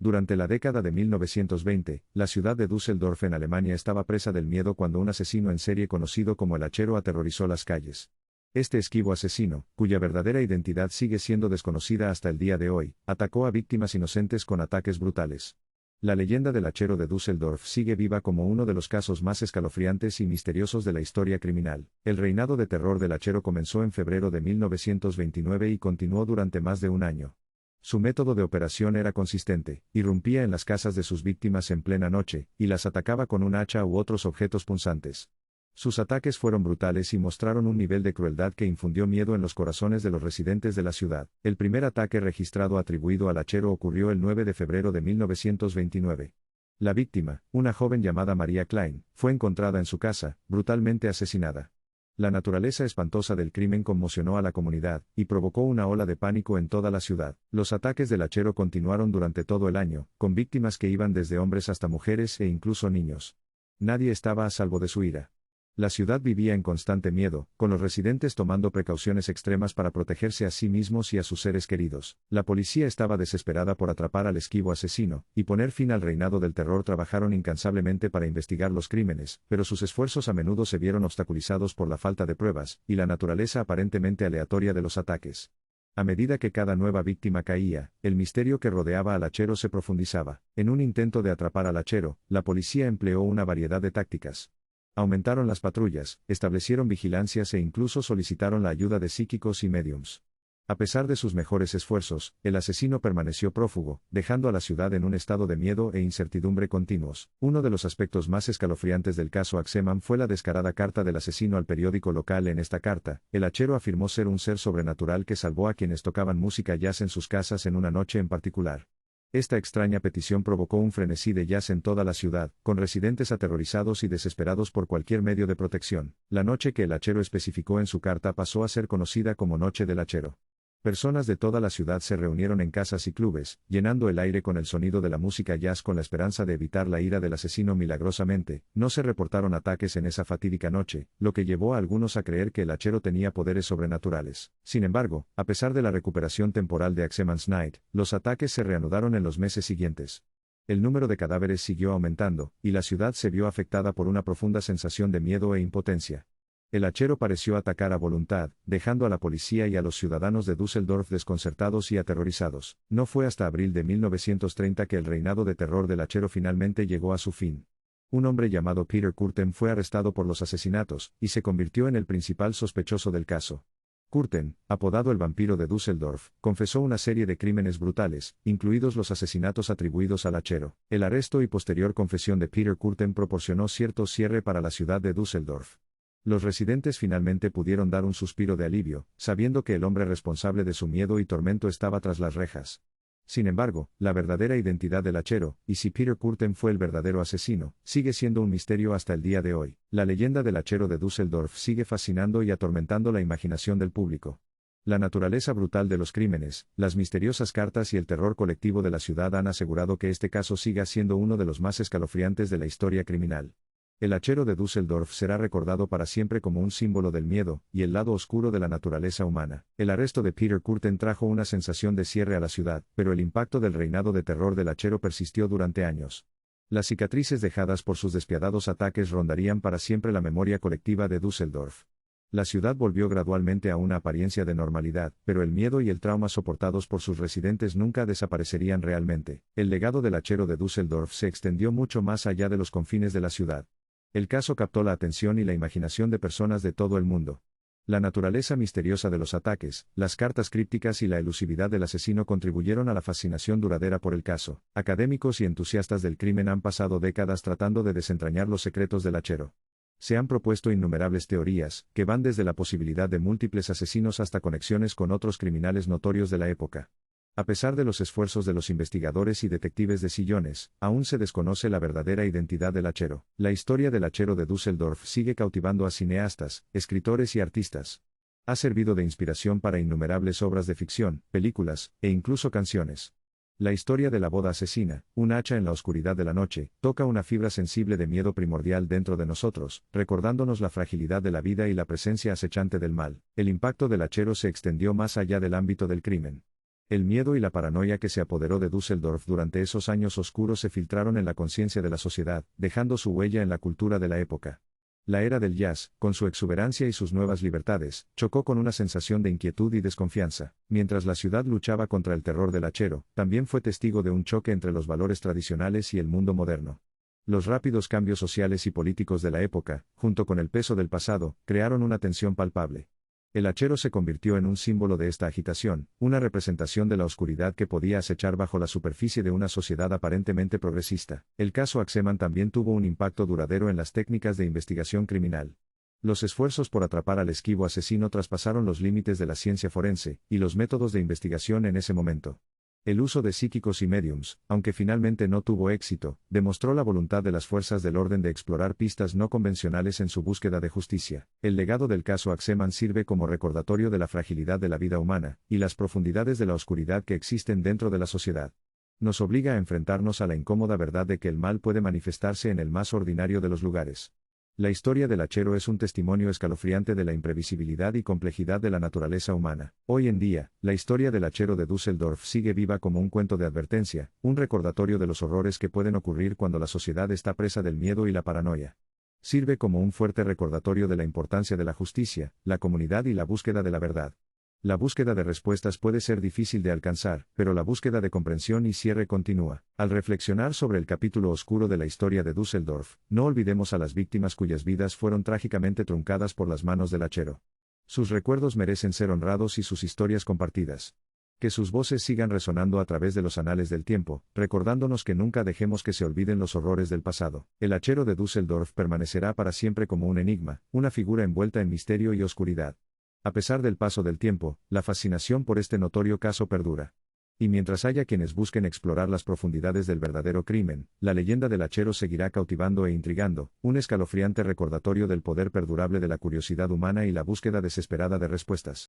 Durante la década de 1920, la ciudad de Düsseldorf en Alemania estaba presa del miedo cuando un asesino en serie conocido como el Hachero aterrorizó las calles. Este esquivo asesino, cuya verdadera identidad sigue siendo desconocida hasta el día de hoy, atacó a víctimas inocentes con ataques brutales. La leyenda del Hachero de Düsseldorf sigue viva como uno de los casos más escalofriantes y misteriosos de la historia criminal. El reinado de terror del Hachero comenzó en febrero de 1929 y continuó durante más de un año. Su método de operación era consistente: irrumpía en las casas de sus víctimas en plena noche, y las atacaba con un hacha u otros objetos punzantes. Sus ataques fueron brutales y mostraron un nivel de crueldad que infundió miedo en los corazones de los residentes de la ciudad. El primer ataque registrado atribuido al Hachero ocurrió el 9 de febrero de 1929. La víctima, una joven llamada Maria Klein, fue encontrada en su casa, brutalmente asesinada. La naturaleza espantosa del crimen conmocionó a la comunidad, y provocó una ola de pánico en toda la ciudad. Los ataques del Hachero continuaron durante todo el año, con víctimas que iban desde hombres hasta mujeres e incluso niños. Nadie estaba a salvo de su ira. La ciudad vivía en constante miedo, con los residentes tomando precauciones extremas para protegerse a sí mismos y a sus seres queridos. La policía estaba desesperada por atrapar al esquivo asesino, y poner fin al reinado del terror. Trabajaron incansablemente para investigar los crímenes, pero sus esfuerzos a menudo se vieron obstaculizados por la falta de pruebas, y la naturaleza aparentemente aleatoria de los ataques. A medida que cada nueva víctima caía, el misterio que rodeaba al Hachero se profundizaba. En un intento de atrapar al Hachero, la policía empleó una variedad de tácticas. Aumentaron las patrullas, establecieron vigilancias e incluso solicitaron la ayuda de psíquicos y médiums. A pesar de sus mejores esfuerzos, el asesino permaneció prófugo, dejando a la ciudad en un estado de miedo e incertidumbre continuos. Uno de los aspectos más escalofriantes del caso Axeman fue la descarada carta del asesino al periódico local. En esta carta, el Hachero afirmó ser un ser sobrenatural que salvó a quienes tocaban música jazz en sus casas en una noche en particular. Esta extraña petición provocó un frenesí de jazz en toda la ciudad, con residentes aterrorizados y desesperados por cualquier medio de protección. La noche que el Hachero especificó en su carta pasó a ser conocida como Noche del Hachero. Personas de toda la ciudad se reunieron en casas y clubes, llenando el aire con el sonido de la música jazz con la esperanza de evitar la ira del asesino. Milagrosamente, no se reportaron ataques en esa fatídica noche, lo que llevó a algunos a creer que el Hachero tenía poderes sobrenaturales. Sin embargo, a pesar de la recuperación temporal de Axeman's Night, los ataques se reanudaron en los meses siguientes. El número de cadáveres siguió aumentando, y la ciudad se vio afectada por una profunda sensación de miedo e impotencia. El Hachero pareció atacar a voluntad, dejando a la policía y a los ciudadanos de Düsseldorf desconcertados y aterrorizados. No fue hasta abril de 1930 que el reinado de terror del Hachero finalmente llegó a su fin. Un hombre llamado Peter Kürten fue arrestado por los asesinatos, y se convirtió en el principal sospechoso del caso. Kürten, apodado el vampiro de Düsseldorf, confesó una serie de crímenes brutales, incluidos los asesinatos atribuidos al Hachero. El arresto y posterior confesión de Peter Kürten proporcionó cierto cierre para la ciudad de Düsseldorf. Los residentes finalmente pudieron dar un suspiro de alivio, sabiendo que el hombre responsable de su miedo y tormento estaba tras las rejas. Sin embargo, la verdadera identidad del Hachero, y si Peter Kürten fue el verdadero asesino, sigue siendo un misterio hasta el día de hoy. La leyenda del Hachero de Düsseldorf sigue fascinando y atormentando la imaginación del público. La naturaleza brutal de los crímenes, las misteriosas cartas y el terror colectivo de la ciudad han asegurado que este caso siga siendo uno de los más escalofriantes de la historia criminal. El Hachero de Düsseldorf será recordado para siempre como un símbolo del miedo y el lado oscuro de la naturaleza humana. El arresto de Peter Kürten trajo una sensación de cierre a la ciudad, pero el impacto del reinado de terror del Hachero persistió durante años. Las cicatrices dejadas por sus despiadados ataques rondarían para siempre la memoria colectiva de Düsseldorf. La ciudad volvió gradualmente a una apariencia de normalidad, pero el miedo y el trauma soportados por sus residentes nunca desaparecerían realmente. El legado del Hachero de Düsseldorf se extendió mucho más allá de los confines de la ciudad. El caso captó la atención y la imaginación de personas de todo el mundo. La naturaleza misteriosa de los ataques, las cartas crípticas y la elusividad del asesino contribuyeron a la fascinación duradera por el caso. Académicos y entusiastas del crimen han pasado décadas tratando de desentrañar los secretos del Hachero. Se han propuesto innumerables teorías, que van desde la posibilidad de múltiples asesinos hasta conexiones con otros criminales notorios de la época. A pesar de los esfuerzos de los investigadores y detectives de sillones, aún se desconoce la verdadera identidad del Hachero. La historia del Hachero de Düsseldorf sigue cautivando a cineastas, escritores y artistas. Ha servido de inspiración para innumerables obras de ficción, películas, e incluso canciones. La historia de la boda asesina, un hacha en la oscuridad de la noche, toca una fibra sensible de miedo primordial dentro de nosotros, recordándonos la fragilidad de la vida y la presencia acechante del mal. El impacto del Hachero se extendió más allá del ámbito del crimen. El miedo y la paranoia que se apoderó de Düsseldorf durante esos años oscuros se filtraron en la conciencia de la sociedad, dejando su huella en la cultura de la época. La era del jazz, con su exuberancia y sus nuevas libertades, chocó con una sensación de inquietud y desconfianza. Mientras la ciudad luchaba contra el terror del hachero, también fue testigo de un choque entre los valores tradicionales y el mundo moderno. Los rápidos cambios sociales y políticos de la época, junto con el peso del pasado, crearon una tensión palpable. El hachero se convirtió en un símbolo de esta agitación, una representación de la oscuridad que podía acechar bajo la superficie de una sociedad aparentemente progresista. El caso Axeman también tuvo un impacto duradero en las técnicas de investigación criminal. Los esfuerzos por atrapar al esquivo asesino traspasaron los límites de la ciencia forense y los métodos de investigación en ese momento. El uso de psíquicos y mediums, aunque finalmente no tuvo éxito, demostró la voluntad de las fuerzas del orden de explorar pistas no convencionales en su búsqueda de justicia. El legado del caso Axeman sirve como recordatorio de la fragilidad de la vida humana, y las profundidades de la oscuridad que existen dentro de la sociedad. Nos obliga a enfrentarnos a la incómoda verdad de que el mal puede manifestarse en el más ordinario de los lugares. La historia del hachero es un testimonio escalofriante de la imprevisibilidad y complejidad de la naturaleza humana. Hoy en día, la historia del hachero de Düsseldorf sigue viva como un cuento de advertencia, un recordatorio de los horrores que pueden ocurrir cuando la sociedad está presa del miedo y la paranoia. Sirve como un fuerte recordatorio de la importancia de la justicia, la comunidad y la búsqueda de la verdad. La búsqueda de respuestas puede ser difícil de alcanzar, pero la búsqueda de comprensión y cierre continúa. Al reflexionar sobre el capítulo oscuro de la historia de Düsseldorf, no olvidemos a las víctimas cuyas vidas fueron trágicamente truncadas por las manos del hachero. Sus recuerdos merecen ser honrados y sus historias compartidas. Que sus voces sigan resonando a través de los anales del tiempo, recordándonos que nunca dejemos que se olviden los horrores del pasado. El hachero de Düsseldorf permanecerá para siempre como un enigma, una figura envuelta en misterio y oscuridad. A pesar del paso del tiempo, la fascinación por este notorio caso perdura. Y mientras haya quienes busquen explorar las profundidades del verdadero crimen, la leyenda del hachero seguirá cautivando e intrigando, un escalofriante recordatorio del poder perdurable de la curiosidad humana y la búsqueda desesperada de respuestas.